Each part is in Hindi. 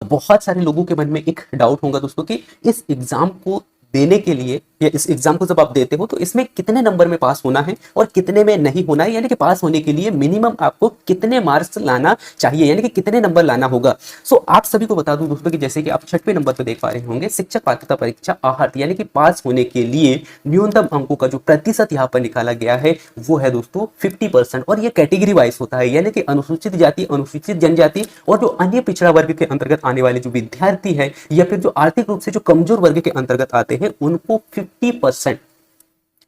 बहुत सारे लोगों के मन में एक डाउट होगा दोस्तों कि इस एग्जाम को देने के लिए या इस एग्जाम को जब आप देते हो तो इसमें कितने नंबर में पास होना है और कितने में नहीं होना है, यानी कि पास होने के लिए मिनिमम आपको कितने मार्क्स लाना चाहिए, यानी कि कितने नंबर लाना होगा। सो आप सभी को बता दूं दोस्तों कि जैसे कि आप 6वें नंबर पर देख पा रहे होंगे, शिक्षक पात्रता परीक्षा आहर्त, यानी कि पास होने के लिए न्यूनतम अंकों का जो प्रतिशत यहाँ पर निकाला गया है वो है दोस्तों 50%। और ये कैटेगरी वाइज होता है, यानी कि अनुसूचित जाति, अनुसूचित जनजाति और जो अन्य पिछड़ा वर्ग के अंतर्गत आने वाले जो विद्यार्थी है या फिर जो आर्थिक रूप से जो कमजोर वर्ग के अंतर्गत आते हैं उनको 50%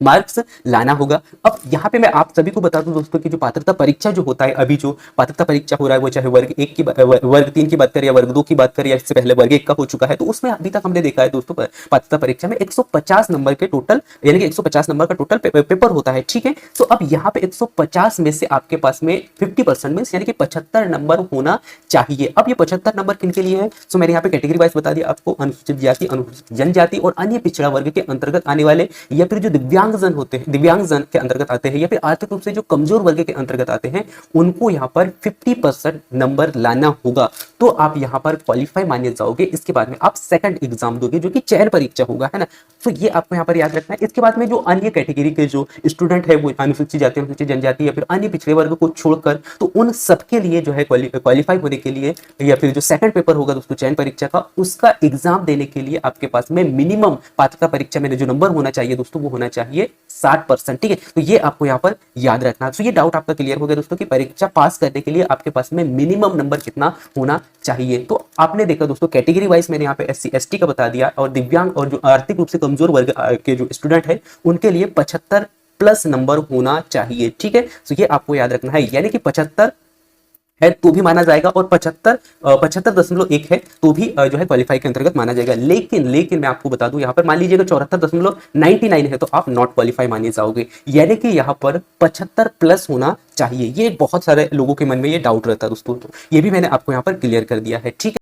मार्क्स लाना होगा। अब यहाँ पे मैं आप सभी को बता दूं दोस्तों कि जो पात्रता परीक्षा जो होता है, अभी जो पात्रता परीक्षा हो रहा है वो चाहे वर्ग 1 की वर्ग 3 की बात करें या वर्ग 2 की बात करें या इससे पहले वर्ग 1 का हो चुका है, तो उसमें अभी तक हमने देखा है दोस्तों पात्रता परीक्षा में 150 नंबर के टोटल, यानी कि 150 नंबर का टोटल पेपर होता है, ठीक है। तो अब यहाँ पे 150 में से आपके पास में 50% में यानी कि 75 नंबर होना चाहिए। अब ये 75 नंबर किन के लिए है, तो मैंने यहाँ पे कैटेगरी वाइज बता दिया आपको, अनुसूचित जाति, अनुसूचित जनजाति और अन्य पिछड़ा वर्ग के अंतर्गत आने वाले या फिर जो दिव्यांगजन होते हैं, दिव्यांगजन के अंतर्गत आते हैं या फिर आर्थिक रूप से जो कमजोर वर्ग के अंतर्गत आते हैं उनको यहाँ पर 50% नंबर लाना होगा, तो आप यहाँ पर क्वालिफाई माने जाओगे। इसके बाद में आप सेकंड एग्जाम दोगे जो कि चयन परीक्षा होगा, है ना। तो ये आपको यहाँ पर याद रखना है। इसके बाद में जो अन्य कैटेगरी के जो स्टूडेंट है वो अनुसूचित जाति, अनुसूचित जनजाति या फिर अन्य पिछड़े वर्ग को छोड़कर, तो उन सबके लिए जो है क्वालिफाई होने के लिए या फिर जो सेकंड पेपर होगा दोस्तों चयन परीक्षा का, उसका एग्जाम देने के लिए आपके पास में मिनिमम पात्रता परीक्षा में जो नंबर होना चाहिए दोस्तों वो होना चाहिए 60%, ठीक है। तो ये आपको यहाँ पर याद रखना। तो ये डाउट आपका क्लियर हो गया दोस्तों कि परीक्षा पास करने के लिए आपके पास में मिनिमम नंबर कितना होना चाहिए। तो आपने देखा दोस्तों कैटेगरी वाइज मैंने यहाँ पे SC ST का बता दिया, और दिव्यांग और जो आर्थिक रूप से कमजोर वर्ग के जो स्टूडेंट है उनके लिए 75 प्लस नंबर होना चाहिए, ठीक है। तो ये आपको याद रखना है, यानी कि 75 है तो भी माना जाएगा और 75.1 है तो भी जो है क्वालिफाई के अंतर्गत माना जाएगा। लेकिन मैं आपको बता दूं यहाँ पर मान लीजिएगा 74.99 है तो आप नॉट क्वालिफाई माने जाओगे, यानी कि यहाँ पर 75 प्लस होना चाहिए। ये बहुत सारे लोगों के मन में ये डाउट रहता है दोस्तों, तो ये भी मैंने आपको यहाँ पर क्लियर कर दिया है, ठीक है।